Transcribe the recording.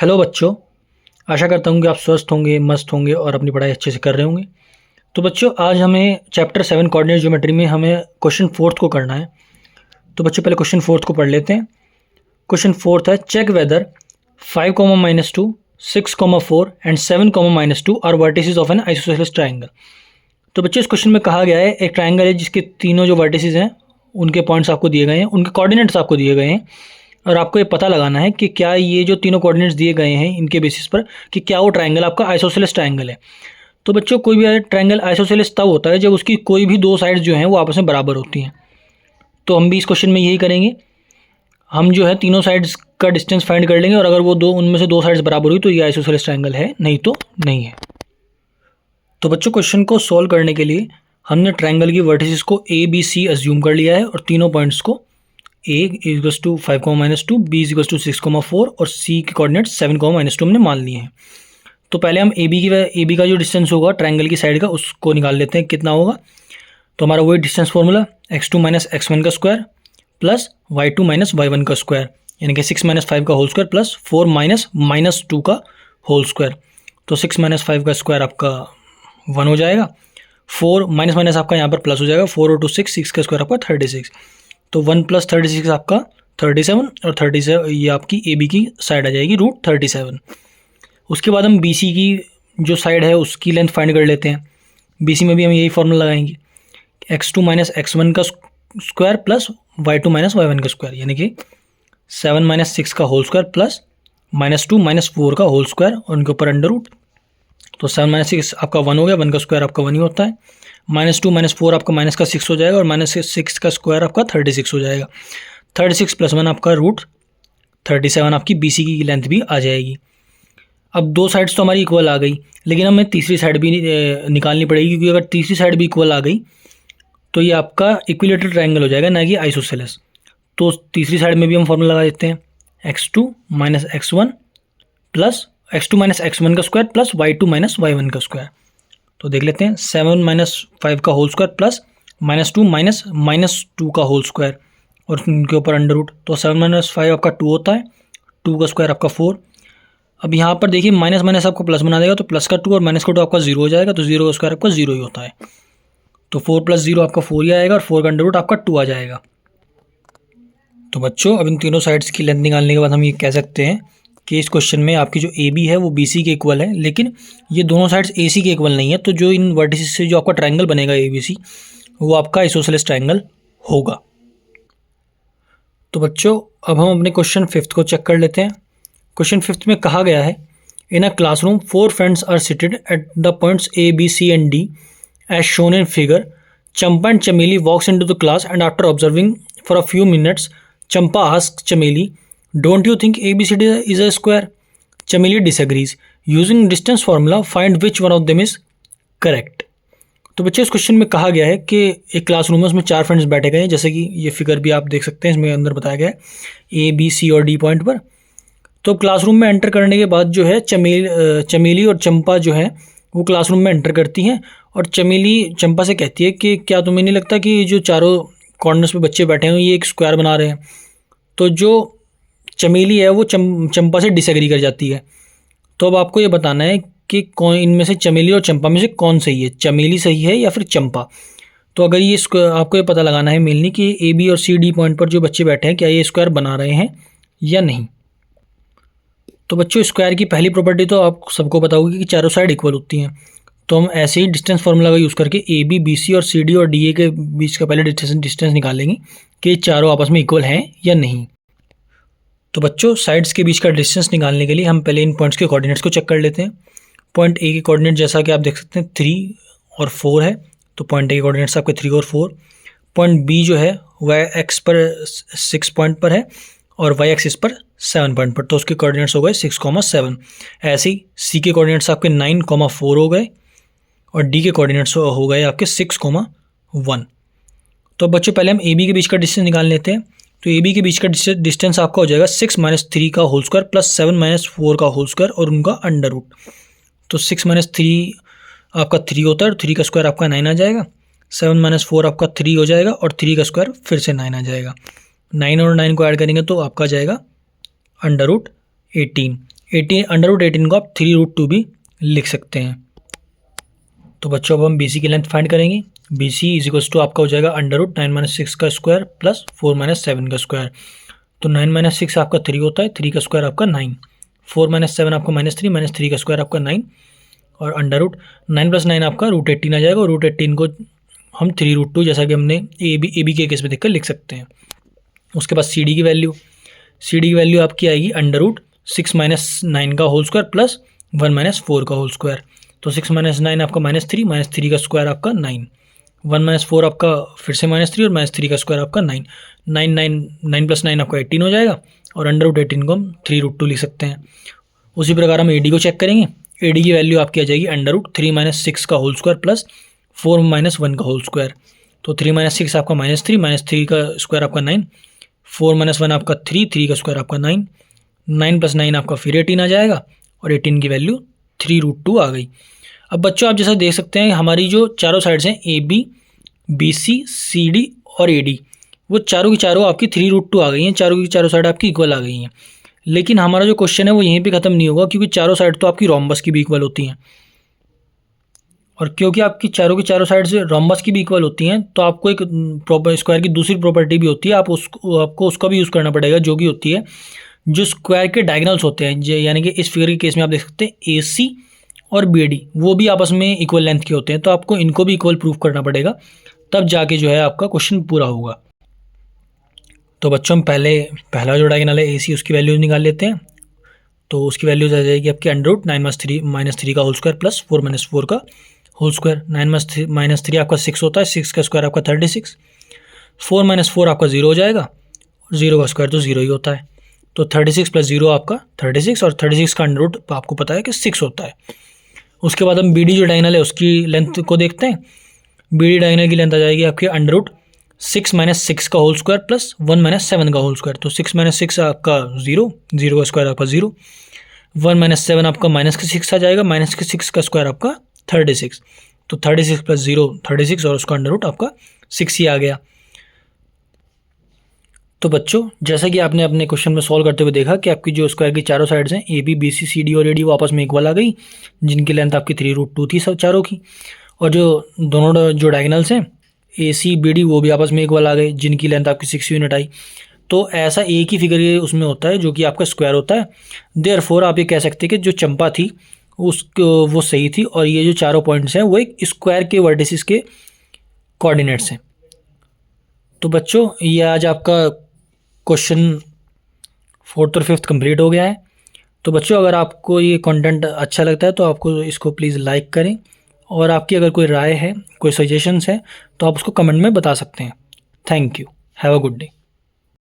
Hello बच्चों, आशा करता हूँ कि आप स्वस्थ होंगे, मस्त होंगे और अपनी पढ़ाई अच्छे से कर रहे होंगे। तो बच्चों, आज हमें चैप्टर 7 कोऑर्डिनेट ज्योमेट्री में हमें क्वेश्चन फोर्थ को करना है। तो बच्चों, पहले क्वेश्चन फोर्थ को पढ़ लेते हैं। क्वेश्चन फोर्थ है, check whether 5, -2, 6, 4 and 7, -2 are vertices of an isosceles triangle. तो बच्चों, इस क्वेश्चन में कहा गया है एक ट्राइंगल है जिसके तीनों जो वर्टिसेस हैं उनके पॉइंट्स आपको दिए गए हैं, उनके कोऑर्डिनेट्स आपको दिए गए हैं और आपको ये पता लगाना है कि क्या ये जो तीनों कोऑर्डिनेट्स दिए गए हैं इनके बेसिस पर कि क्या वो ट्राइंगल आपका आइसोसेलेस ट्राइंगल है। तो बच्चों, कोई भी ट्राइंगल आइसोसेलेस तब होता है जब उसकी कोई भी दो साइड्स जो हैं वो आपस में बराबर होती हैं। तो हम भी इस क्वेश्चन में यही करेंगे। हम जो है तीनों साइड्स का डिस्टेंस फाइंड कर लेंगे और अगर वो उनमें से दो साइड्स बराबर हुई तो ये आइसोसेलेस ट्राइंगल है, नहीं तो नहीं है। तो बच्चों, क्वेश्चन को सॉल्व करने के लिए हमने ट्राइंगल की वर्टिसेस को ए बी सी अज्यूम कर लिया है और तीनों पॉइंट्स को a equals to 5, -2, b equals to 6, 4 और c के कोऑर्डिनेट 7, -2 हमने मान लिए हैं। तो पहले हम ए बी का जो डिस्टेंस होगा ट्राइंगल की साइड का उसको निकाल लेते हैं कितना होगा। तो हमारा वही डिस्टेंस फॉर्मूला x2 - x1 का स्क्वायर प्लस y2 - y1 का स्क्वायर, यानी कि 6 - 5 का होल स्क्वायर प्लस 4 - -2 का होल स्क्वायर। तो 6 - 5 का स्क्वायर आपका 1 हो जाएगा, 4 माइनस आपका यहाँ पर प्लस हो जाएगा, 4 और 2 6 का स्क्वायर आपका 36। तो 1 + 36 आपका 37 और 37 ये आपकी ए बी की साइड आ जाएगी √37। उसके बाद हम बी सी की जो साइड है उसकी लेंथ फाइंड कर लेते हैं। बी सी में भी हम यही फॉर्मूला लगाएंगे, x2 - x1 का स्क्वायर प्लस y2 - y1 का स्क्वायर, यानी कि 7 - 6 का होल स्क्वायर प्लस -2 - 4 का होल स्क्वायर और उनके ऊपर अंडर रूट। तो 7 - 6 आपका 1 हो गया, 1 का स्क्वायर आपका 1 ही होता है। -2 - 4 आपका माइनस का 6 हो जाएगा और -6 का स्क्वायर आपका 36 हो जाएगा। 36 + 1 आपका √37 आपकी बी सी की लेंथ भी आ जाएगी। अब दो साइड्स तो हमारी इक्वल आ गई, लेकिन हमें तीसरी साइड भी निकालनी पड़ेगी, क्योंकि अगर तीसरी साइड भी इक्वल आ गई तो ये आपका इक्विलेटरल ट्राइंगल हो जाएगा, ना कि आइसोसेलेस। तो तीसरी साइड में भी हम फॉर्मूला लगा देते हैं, x2 - x1 plus x2 - x1 का स्क्वायर प्लस y2 - y1 का स्क्वायर। तो देख लेते हैं, 7 - 5 का होल स्क्वायर प्लस -2 - -2 का होल स्क्वायर और उनके ऊपर अंडर रूट। तो 7 - 5 आपका 2 होता है, 2 का स्क्वायर आपका 4। अब यहाँ पर देखिए माइनस आपको प्लस बना देगा, तो प्लस का 2 और माइनस का 2 आपका 0 हो जाएगा, तो 0 का स्क्वायर आपका 0 ही होता है। तो 4 + 0 आपका 4 ही आएगा और 4 का अंडर रूट आपका 2 आ जाएगा। तो बच्चों, अब इन तीनों साइड्स की लेंथ निकालने के बाद हम ये कह सकते हैं कि इस क्वेश्चन में आपकी जो ए बी है वो बी सी के इक्वल है, लेकिन ये दोनों साइड्स ए सी के इक्वल नहीं है। तो जो इन वर्टिसेस से जो आपका ट्राइंगल बनेगा ए बी सी, वो आपका आइसोसेलेस ट्राइंगल होगा। तो बच्चों, अब हम अपने क्वेश्चन फिफ्थ को चेक कर लेते हैं। क्वेश्चन फिफ्थ में कहा गया है, in a classroom 4 friends are seated at the points A B C and D as shown in figure. Champa and Chameli walks into the class and after observing for a few minutes, Champa asks Chameli, "Don't you think ABCD is a square?" Chameli disagrees. Using distance formula, find which one of them is correct. तो बच्चे, इस question में कहा गया है कि एक classroom में उसमें 4 फ्रेंड्स बैठे गए हैं, जैसे कि ये फिगर भी आप देख सकते हैं, इसमें अंदर बताया गया है A B C और D पॉइंट पर। तो क्लासरूम में एंटर करने के बाद जो है चमेली और चंपा जो है वो क्लासरूम में एंटर करती हैं और चमेली चंपा से कहती है कि क्या तुम्हें नहीं लगता कि जो चारों कॉर्नर्स पे बच्चे बैठे हैं ये एक स्क्वायर बना रहे हैं। तो जो चमेली है वो चंपा से डिसएग्री कर जाती है। तो अब आपको ये बताना है कि कौन इनमें से, चमेली और चंपा में से कौन सही है, चमेली सही है या फिर चंपा। तो अगर ये आपको ये पता लगाना है मेनली कि ए बी और सी डी पॉइंट पर जो बच्चे बैठे हैं क्या ये स्क्वायर बना रहे हैं या नहीं। तो बच्चों, स्क्वायर की पहली प्रॉपर्टी तो आप सबको पता होगी कि चारों साइड इक्वल होती हैं। तो हम ऐसे ही डिस्टेंस फार्मूला का यूज़ करके ए बी बी सी और सी डी और डी ए के बीच का पहले डिस्टेंस निकालेंगे कि चारों आपस में इक्वल हैं या नहीं। तो बच्चों, साइड्स के बीच का डिस्टेंस निकालने के लिए हम पहले इन पॉइंट्स के कोऑर्डिनेट्स को चेक कर लेते हैं। पॉइंट ए के कोऑर्डिनेट जैसा कि आप देख सकते हैं 3 और 4 है, तो पॉइंट ए के कोऑर्डिनेट्स आपके 3 और 4। पॉइंट बी जो है वह एक्स पर 6 पॉइंट पर है और वाई एक्सिस पर 7 पॉइंट पर, तो उसके कोऑर्डिनेट्स हो गए 6, 7। ऐसे ही सी के कोऑर्डिनेट्स आपके 9, 4 हो गए और डी के कोऑर्डिनेट्स हो गए आपके 6, 1। तो बच्चों, पहले हम ए बी के बीच का डिस्टेंस निकाल लेते हैं। तो ए बी के बीच का डिस्टेंस आपका हो जाएगा 6 - 3 का होल स्क्वायर प्लस 7 - 4 का होल स्क्वायर और उनका अंडर रूट। तो 6 - 3 आपका 3 होता है और 3 का स्क्वायर आपका 9 आ जाएगा। 7 - 4 आपका 3 हो जाएगा और 3 का स्क्वायर फिर से 9 आ जाएगा। 9 और 9 को ऐड करेंगे तो आपका जाएगा अंडर रूट 18। 18 को आप 3√2 भी लिख सकते हैं। तो बच्चों अब हम BC की लेंथ फाइंड करेंगे। BC इज इक्वल्स टू आपका हो जाएगा √9 - 6 का स्क्वायर प्लस 4 - 7 का स्क्वायर। तो 9 - 6 आपका 3 होता है, 3 का स्क्वायर आपका 9, 4 - 7 आपका -3 - 3 का स्क्वायर आपका 9, और √9 + 9 आपका √18 आ जाएगा। और √18 को हम 3√2 जैसा कि हमने ए बी के केस में देखकर लिख सकते हैं। उसके बाद CD की वैल्यू आपकी आएगी √6 - 9 का होल स्क्वायर प्लस 1 - 4 का होल स्क्वायर। तो 6 - 9 आपका -3 का स्क्वायर आपका 9, 1 - 4 आपका फिर से -3 और -3 का स्क्वायर आपका 9, 9 + 9 आपका 18 हो जाएगा। और √18 को हम 3√2 लिख सकते हैं। उसी प्रकार हम AD को चेक करेंगे। AD की वैल्यू आपकी आ जाएगी √3 - 6 का होल स्क्वायर प्लस 4 - 1 का होल स्क्वायर। तो 3 - 6 आपका -3 का स्क्वायर आपका 9, 4 - 1 आपका 3 का स्क्वायर आपका 9, 9 + 9 आपका फिर 18 आ जाएगा। और 18 की वैल्यू 3√2 आ गई। अब बच्चों आप जैसा देख सकते हैं हमारी जो चारों साइड्स हैं AB, BC, CD और AD, वो चारों की चारों आपकी 3√2 आ गई हैं, चारों की चारों साइड आपकी इक्वल आ गई हैं। लेकिन हमारा जो क्वेश्चन है वो यहीं पे ख़त्म नहीं होगा, क्योंकि चारों साइड तो आपकी रोम्बस की भी इक्वल होती हैं। और क्योंकि आपकी चारों की चारों साइड से रोम्बस की भी इक्वल होती हैं, तो आपको एक स्क्वायर की दूसरी प्रॉपर्टी भी होती है, आपको उसका भी यूज़ करना पड़ेगा, जो कि होती है जो स्क्वायर के डायगोनल्स होते हैं, यानी कि इस फिगर के केस में आप देख सकते हैं AC और BD वो भी आपस में इक्वल लेंथ के होते हैं। तो आपको इनको भी इक्वल प्रूफ करना पड़ेगा, तब जाके जो है आपका क्वेश्चन पूरा होगा। तो बच्चों हम पहला जो डायगोनल है AC उसकी वैल्यूज निकाल लेते हैं। तो उसकी वैल्यूज आ जाएगी आपकी √9 - 3 का होल स्क्वायर प्लस 4 - 4 का होल स्क्वायर। 9 - 3 आपका 6 होता है, 6 का स्क्वायर आपका 36, 4 - 4 आपका 0 हो जाएगा, 0 का स्क्वायर तो 0 ही होता है। तो 36 + 0 आपका 36, और 36 का अंडर रूट आपको पता है कि 6 होता है। उसके बाद हम BD जो डायगोनल है उसकी लेंथ को देखते हैं। BD डायगोनल की लेंथ आ जाएगी आपकी √6 - 6 का होल स्क्वायर प्लस 1 - 7 का होल स्क्वायर। तो 6 - 6 आपका 0, 0 का स्क्वायर आपका 0, 1 - 7 आपका -6 आ जाएगा, -6 का स्क्वायर आपका 36। तो 36 + 0 36, और उसका अंडर रूट आपका 6 ही आ गया। तो बच्चों जैसा कि आपने अपने क्वेश्चन में सॉल्व करते हुए देखा कि आपकी जो स्क्वायर की चारों साइड्स हैं AB, BC, CD और AD वो आपस में इक्वल आ गई, जिनकी लेंथ आपकी 3√2 थी सब चारों की। और जो दोनों जो डायगोनल्स हैं AC, BD वो भी आपस में इक्वल आ गए, जिनकी लेंथ आपकी 6 यूनिट आई। तो ऐसा एक ही फिगर ये उसमें होता है जो कि आपका स्क्वायर होता है। देयरफॉर आप ये कह सकते हैं कि जो चंपा थी उसको वो सही थी, और ये जो चारों पॉइंट्स हैं वो एक स्क्वायर के वर्टिसेस के कोऑर्डिनेट्स हैं। तो बच्चों ये आज आपका क्वेश्चन 4th और 5th कंप्लीट हो गया है। तो बच्चों अगर आपको ये कंटेंट अच्छा लगता है तो आपको इसको प्लीज़ लाइक करें, और आपकी अगर कोई राय है, कोई सजेशंस है, तो आप उसको कमेंट में बता सकते हैं। Thank you, have a good day.